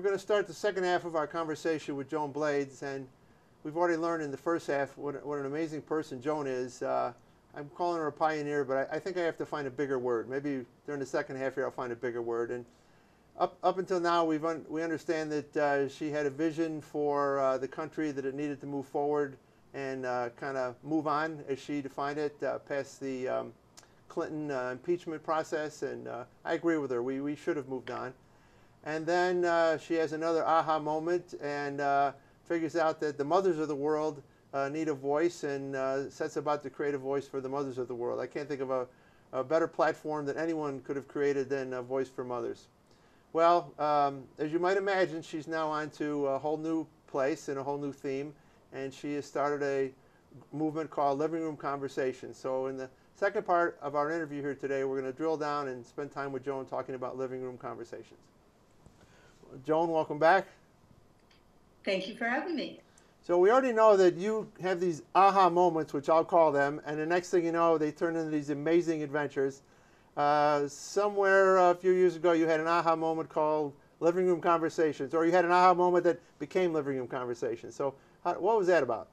going to start the second half of our conversation with Joan Blades, and we've already learned in the first half what an amazing person Joan is. I'm calling her a pioneer, but I think I have to find a bigger word. Maybe during the second half here I'll find a bigger word. And up until now we understand that she had a vision for the country, that it needed to move forward and kind of move on, as she defined it, past the Clinton impeachment process. And I agree with her. We should have moved on. And then she has another aha moment and figures out that the mothers of the world need a voice, and sets about to create a voice for the mothers of the world. I can't think of a better platform that anyone could have created than a voice for mothers. Well, as you might imagine, she's now on to a whole new place and a whole new theme, and she has started a movement called Living Room Conversations. So in the second part of our interview here today, we're going to drill down and spend time with Joan talking about Living Room Conversations. Joan, welcome back. Thank you for having me. So we already know that you have these aha moments, which I'll call them, and the next thing you know, they turn into these amazing adventures. Somewhere a few years ago, you had an aha moment called Living Room Conversations, or you had an aha moment that became Living Room Conversations. So what was that about?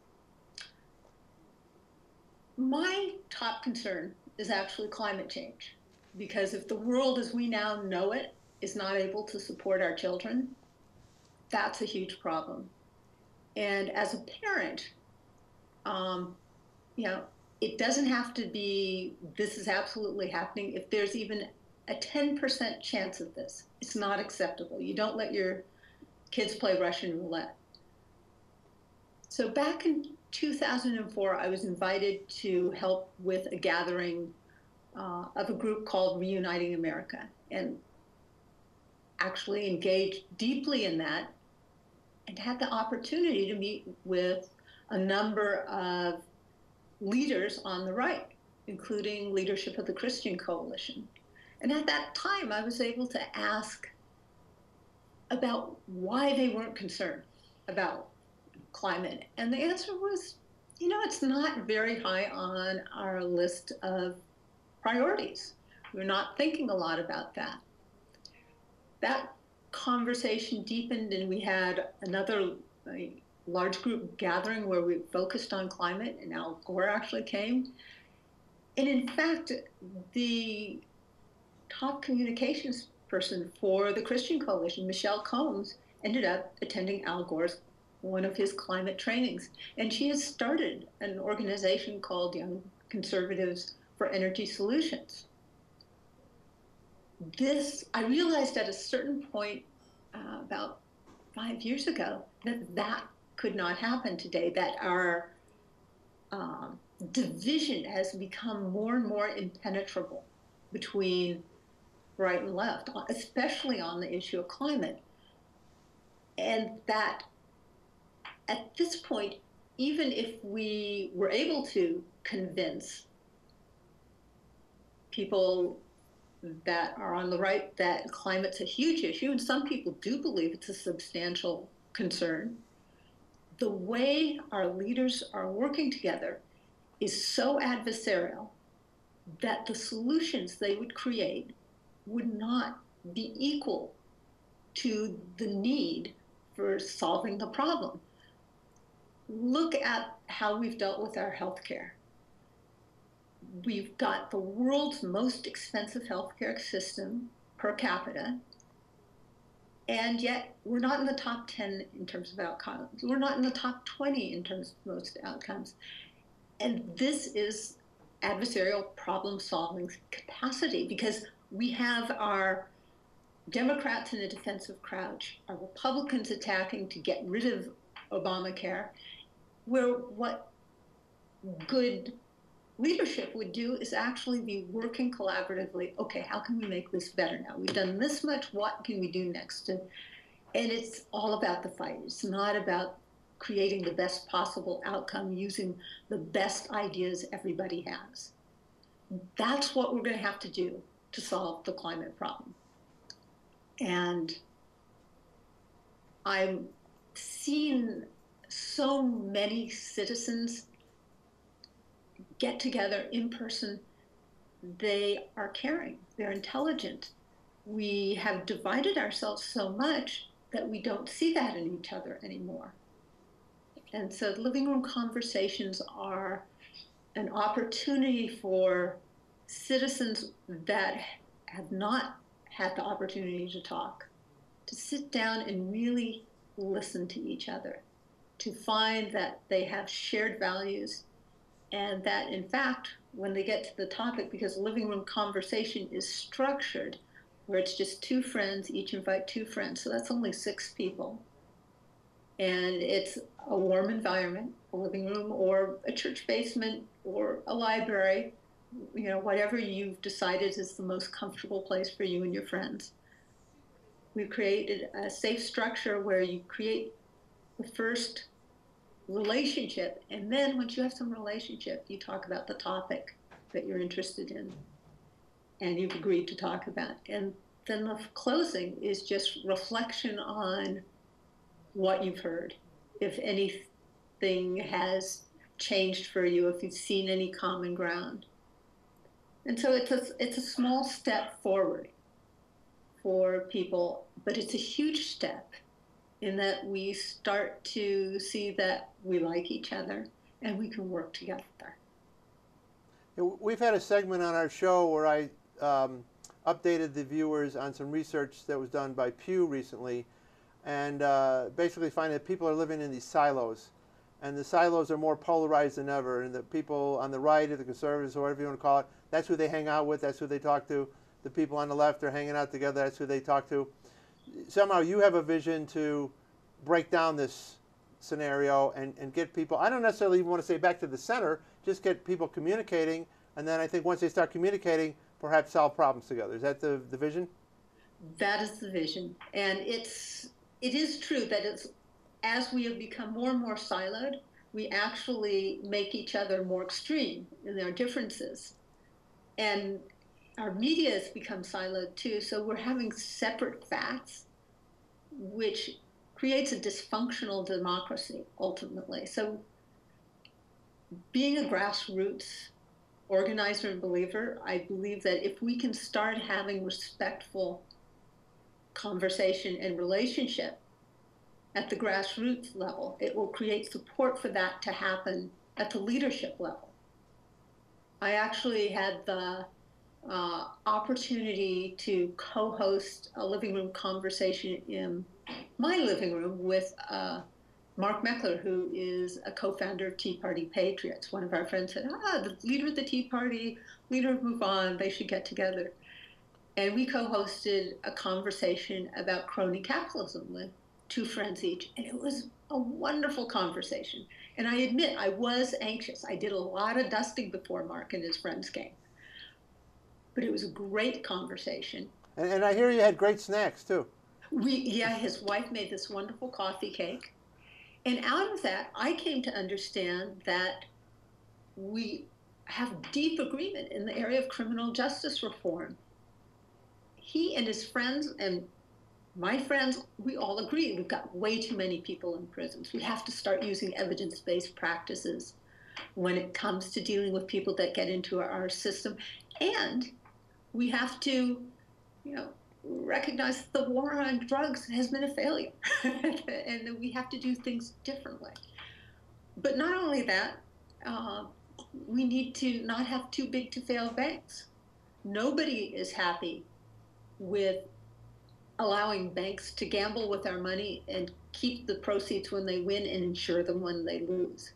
My top concern is actually climate change, because if the world as we now know it is not able to support our children, that's a huge problem. And as a parent, it doesn't have to be, this is absolutely happening. If there's even a 10% chance of this, it's not acceptable. You don't let your kids play Russian roulette. So back in 2004, I was invited to help with a gathering of a group called Reuniting America, and actually engaged deeply in that, and had the opportunity to meet with a number of leaders on the right, including leadership of the Christian Coalition. And at that time, I was able to ask about why they weren't concerned about climate. And the answer was, it's not very high on our list of priorities. We're not thinking a lot about that. That conversation deepened, and we had another large group gathering where we focused on climate, and Al Gore actually came. And in fact, the top communications person for the Christian Coalition, Michelle Combs, ended up attending Al Gore's one of his climate trainings. And she has started an organization called Young Conservatives for Energy Solutions. I realized at a certain point about 5 years ago that could not happen today, that our division has become more and more impenetrable between right and left, especially on the issue of climate. And that at this point, even if we were able to convince people that are on the right that climate's a huge issue, and some people do believe it's a substantial concern, the way our leaders are working together is so adversarial that the solutions they would create would not be equal to the need for solving the problem. Look at how we've dealt with our healthcare. We've got the world's most expensive healthcare system per capita, and yet we're not in the top 10 in terms of outcomes. We're not in the top 20 in terms of most outcomes. And this is adversarial problem-solving capacity, because we have our Democrats in a defensive crouch, our Republicans attacking to get rid of Obamacare, where what good leadership would do is actually be working collaboratively. Okay, how can we make this better now? We've done this much, what can we do next? And it's all about the fight. It's not about creating the best possible outcome using the best ideas everybody has. That's what we're going to have to do to solve the climate problem. And I'm seeing so many citizens get together in person. They are caring, they're intelligent. We have divided ourselves so much that we don't see that in each other anymore. And so living room conversations are an opportunity for citizens that have not had the opportunity to talk, to sit down and really listen to each other, to find that they have shared values, and that in fact, when they get to the topic, because living room conversation is structured where it's just two friends, each invite two friends, so that's only 6 people. And it's a warm environment, a living room or a church basement or a library, you know, whatever you've decided is the most comfortable place for you and your friends. We've created a safe structure where you create the first relationship, and then once you have some relationship, you talk about the topic that you're interested in and you've agreed to talk about. And then the closing is just reflection on what you've heard, if anything has changed for you, if you've seen any common ground. And so it's a small step forward for people, but it's a huge step in that we start to see that we like each other and we can work together. We've had a segment on our show where I updated the viewers on some research that was done by Pew recently, and basically finding that people are living in these silos, and the silos are more polarized than ever, and the people on the right, or the conservatives, or whatever you want to call it, that's who they hang out with, that's who they talk to. The people on the left are hanging out together, that's who they talk to. Somehow you have a vision to break down this scenario and get people, I don't necessarily even want to say back to the center, just get people communicating, and then I think once they start communicating, perhaps solve problems together. Is that the vision? That is the vision. And it is true that as we have become more and more siloed, we actually make each other more extreme in our differences. And our media has become siloed too, so we're having separate facts, which creates a dysfunctional democracy ultimately. So being a grassroots organizer and believer, I believe that if we can start having respectful conversation and relationship at the grassroots level, it will create support for that to happen at the leadership level. I actually had the opportunity to co-host a living room conversation in my living room with Mark Meckler, who is a co-founder of Tea Party Patriots. One of our friends said, the leader of the Tea Party, leader of Move On, they should get together. And we co-hosted a conversation about crony capitalism with 2 friends each. And it was a wonderful conversation. And I admit, I was anxious. I did a lot of dusting before Mark and his friends came. But it was a great conversation. And I hear you had great snacks too. Yeah, his wife made this wonderful coffee cake. And out of that, I came to understand that we have deep agreement in the area of criminal justice reform. He and his friends and my friends, we all agree we've got way too many people in prisons. We have to start using evidence-based practices when it comes to dealing with people that get into our system. And we have to, recognize that the war on drugs has been a failure and that we have to do things differently. But not only that, we need to not have too big to fail banks. Nobody is happy with allowing banks to gamble with our money and keep the proceeds when they win and insure them when they lose.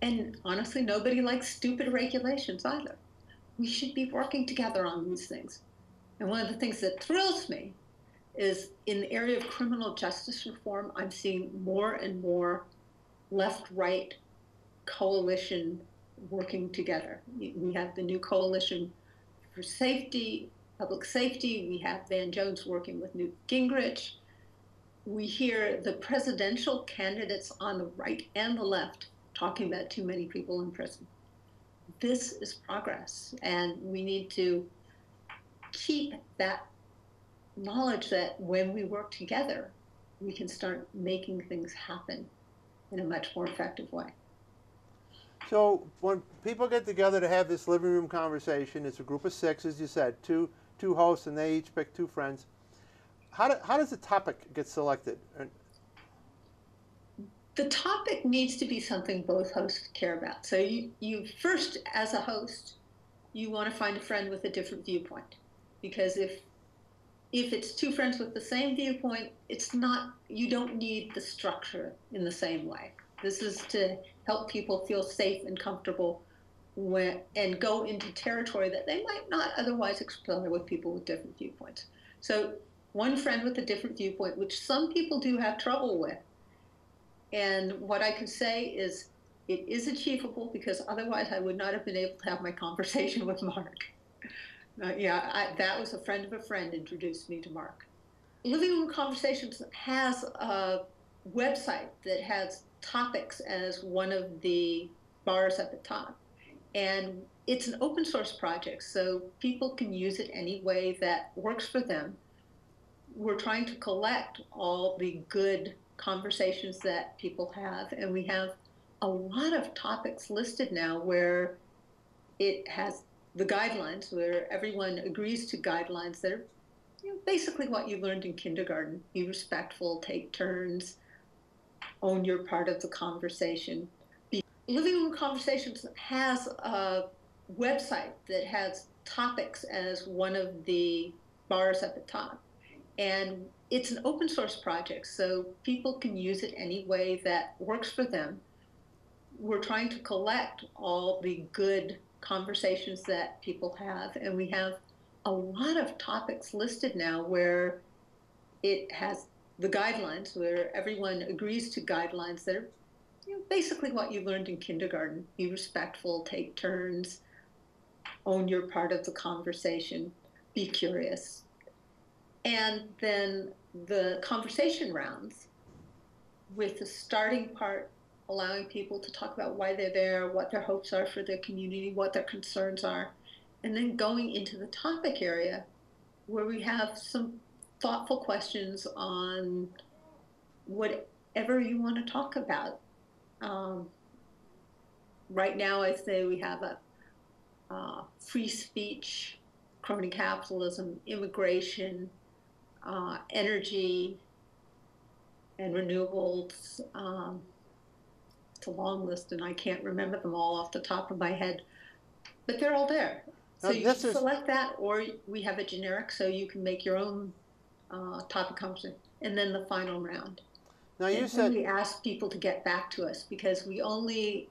And honestly, nobody likes stupid regulations either. We should be working together on these things. And one of the things that thrills me is in the area of criminal justice reform, I'm seeing more and more left-right coalition working together. We have the new Coalition for Safety, Public Safety. We have Van Jones working with Newt Gingrich. We hear the presidential candidates on the right and the left talking about too many people in prison. This is progress, and we need to keep that knowledge that when we work together, we can start making things happen in a much more effective way. So when people get together to have this living room conversation, it's a group of 6, as you said, two hosts, and they each pick 2 friends. how does the topic get selected? The topic needs to be something both hosts care about. So you first, as a host, you want to find a friend with a different viewpoint, because if it's two friends with the same viewpoint, it's not, you don't need the structure in the same way. This is to help people feel safe and comfortable and go into territory that they might not otherwise explore with people with different viewpoints. So one friend with a different viewpoint, which some people do have trouble with. And what I can say is it is achievable, because otherwise I would not have been able to have my conversation with Mark. That was a friend of a friend introduced me to Mark. Living Room Conversations has a website that has topics as one of the bars at the top. And it's an open source project, so people can use it any way that works for them. We're trying to collect all the good conversations that people have, and we have a lot of topics listed now where it has the guidelines, where everyone agrees to guidelines that are basically what you learned in kindergarten. Be respectful, take turns, own your part of the conversation. Living Room Conversations has a website that has topics as one of the bars at the top. And it's an open source project, so people can use it any way that works for them. We're trying to collect all the good conversations that people have, and we have a lot of topics listed now where it has the guidelines, where everyone agrees to guidelines that are basically what you learned in kindergarten. Be respectful, take turns, own your part of the conversation, be curious. And then the conversation rounds, with the starting part allowing people to talk about why they're there, what their hopes are for their community, what their concerns are, and then going into the topic area where we have some thoughtful questions on whatever you want to talk about. Right now, I say we have a free speech, crony capitalism, immigration, energy, and renewables. It's a long list, and I can't remember them all off the top of my head, but they're all there. So you can select that, or we have a generic, so you can make your own topic conversation, and then the final round. Now you said we ask people to get back to us, because we only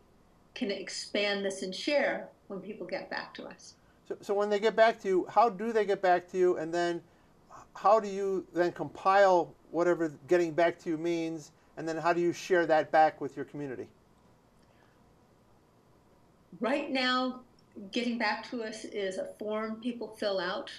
can expand this and share when people get back to us. So when they get back to you, how do they get back to you, and then how do you then compile whatever getting back to you means, and then how do you share that back with your community? Right now, getting back to us is a form people fill out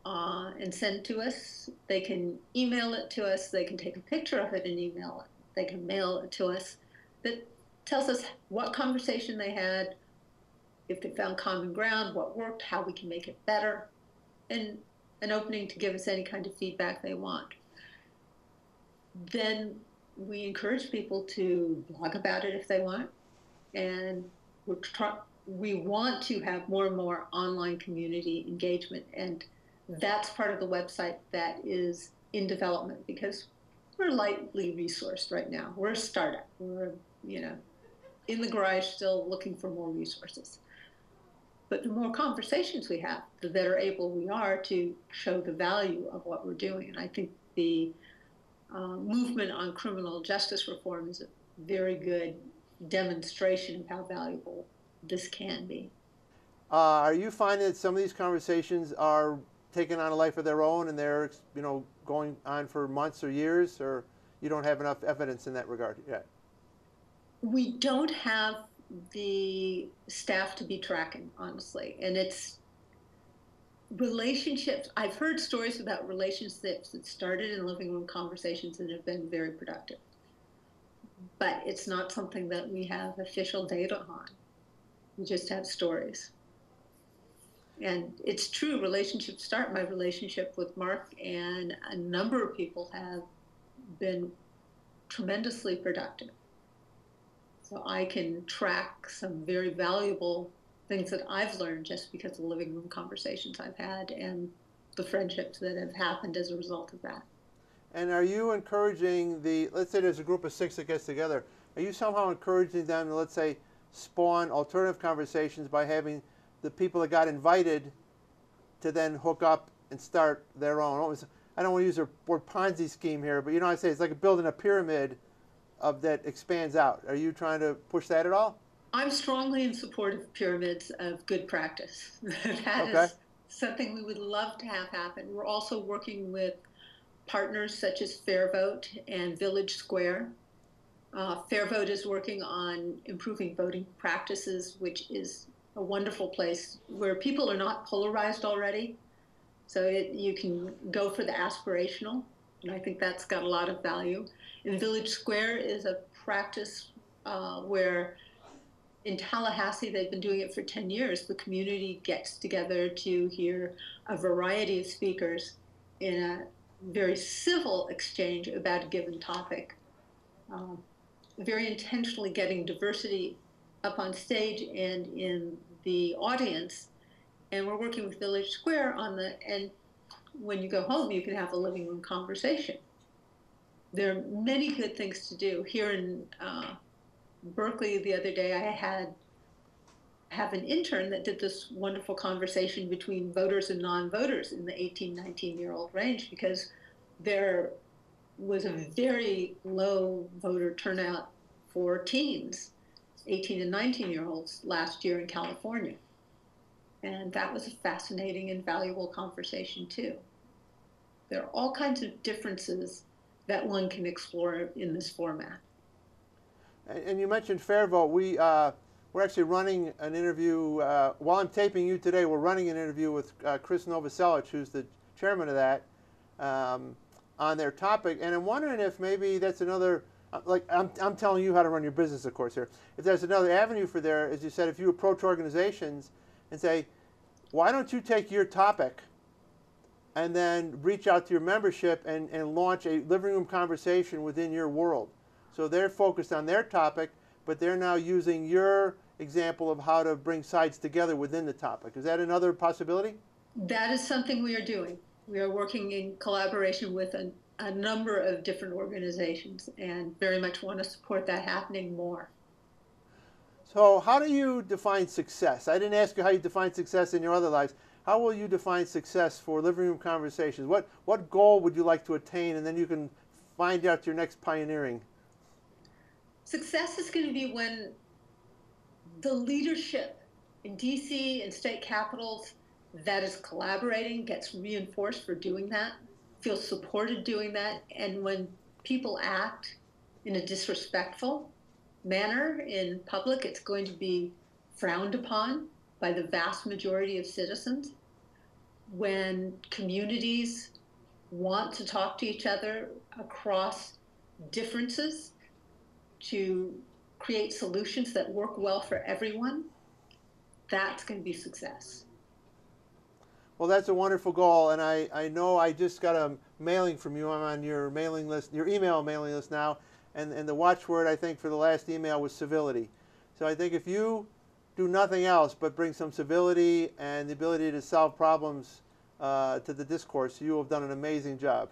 and send to us. They can email it to us. They can take a picture of it and email it. They can mail it to us. That tells us what conversation they had, if they found common ground, what worked, how we can make it better, and an opening to give us any kind of feedback they want. Then we encourage people to blog about it if they want, and we want to have more and more online community engagement, and that's part of the website that is in development, because we're lightly resourced right now. We're a startup. We're in the garage still looking for more resources. But the more conversations we have, the better able we are to show the value of what we're doing. And I think the movement on criminal justice reform is a very good demonstration of how valuable this can be. Are you finding that some of these conversations are taking on a life of their own, and they're going on for months or years, or you don't have enough evidence in that regard yet? We don't have the staff to be tracking, honestly, and it's relationships. I've heard stories about relationships that started in living room conversations and have been very productive, but it's not something that we have official data on. We just have stories. And it's true, relationships start. My relationship with Mark and a number of people have been tremendously productive. So I can track some very valuable things that I've learned just because of the living room conversations I've had and the friendships that have happened as a result of that. And are you encouraging let's say there's a group of 6 that gets together, are you somehow encouraging them to, let's say, spawn alternative conversations by having the people that got invited to then hook up and start their own? I don't want to use the word Ponzi scheme here, but you know what I say, it's like building a pyramid that expands out. Are you trying to push that at all? I'm strongly in support of pyramids of good practice. That Okay. is something we would love to have happen. We're also working with partners such as Fair Vote and Village Square. Fair Vote is working on improving voting practices, which is a wonderful place where people are not polarized already. So you can go for the aspirational, and I think that's got a lot of value. And Village Square is a practice where in Tallahassee, they've been doing it for 10 years. The community gets together to hear a variety of speakers in a very civil exchange about a given topic, very intentionally getting diversity up on stage and in the audience. And we're working with Village Square and when you go home, you can have a living room conversation. There are many good things to do. Here in Berkeley the other day, I have an intern that did this wonderful conversation between voters and non-voters in the 18, 19-year-old range, because there was a very low voter turnout for teens, 18 and 19-year-olds last year in California. And that was a fascinating and valuable conversation too. There are all kinds of differences that one can explore in this format. And you mentioned Fair Vote. We're actually running an interview, while I'm taping you today, we're running an interview with Chris Novoselic, who's the chairman of that, on their topic. And I'm wondering if maybe that's another, like I'm telling you how to run your business, of course, here. If there's another avenue for there, as you said, if you approach organizations and say, why don't you take your topic and then reach out to your membership and launch a living room conversation within your world? So they're focused on their topic, but they're now using your example of how to bring sides together within the topic. Is that another possibility? That is something we are doing. We are working in collaboration with a number of different organizations and very much want to support that happening more. So how do you define success? I didn't ask you how you define success in your other lives. How will you define success for living room conversations? What goal would you like to attain, and then you can find out your next pioneering? Success is going to be when the leadership in DC and state capitals that is collaborating gets reinforced for doing that, feels supported doing that, and when people act in a disrespectful manner in public, it's going to be frowned upon by the vast majority of citizens. When communities want to talk to each other across differences to create solutions that work well for everyone, that's going to be success. Well, that's a wonderful goal, and I know I just got a mailing from you. I'm on your mailing list, your email mailing list now, and the watchword, I think, for the last email was civility. So I think if you do nothing else but bring some civility and the ability to solve problems to the discourse, you have done an amazing job.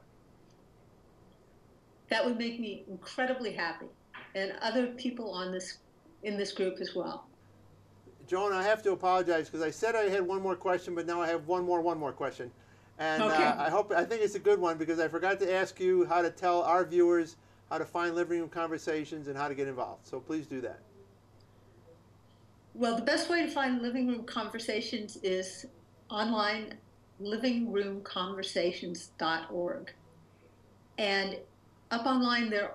That would make me incredibly happy, and other people in this group as well. Joan, I have to apologize because I said I had one more question, but now I have one more question. And okay. I think it's a good one because I forgot to ask you how to tell our viewers how to find living room conversations and how to get involved. So please do that. Well, the best way to find living room conversations is online, livingroomconversations.org. And up online, there are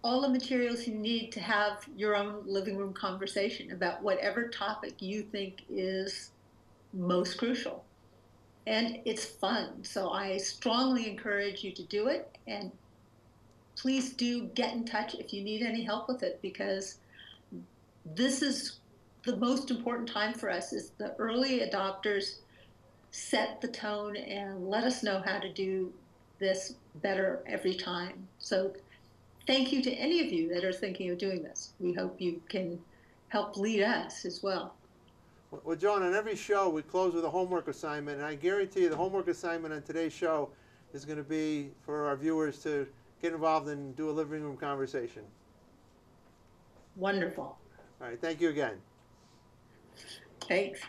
all the materials you need to have your own living room conversation about whatever topic you think is most crucial. And it's fun, so I strongly encourage you to do it, and please do get in touch if you need any help with it, because this is the most important time for us. Is the early adopters set the tone and let us know how to do this better every time. So thank you to any of you that are thinking of doing this. We hope you can help lead us as well. Well, Joan, on every show we close with a homework assignment, and I guarantee you the homework assignment on today's show is going to be for our viewers to get involved and do a living room conversation. Wonderful. All right, thank you again. Thanks.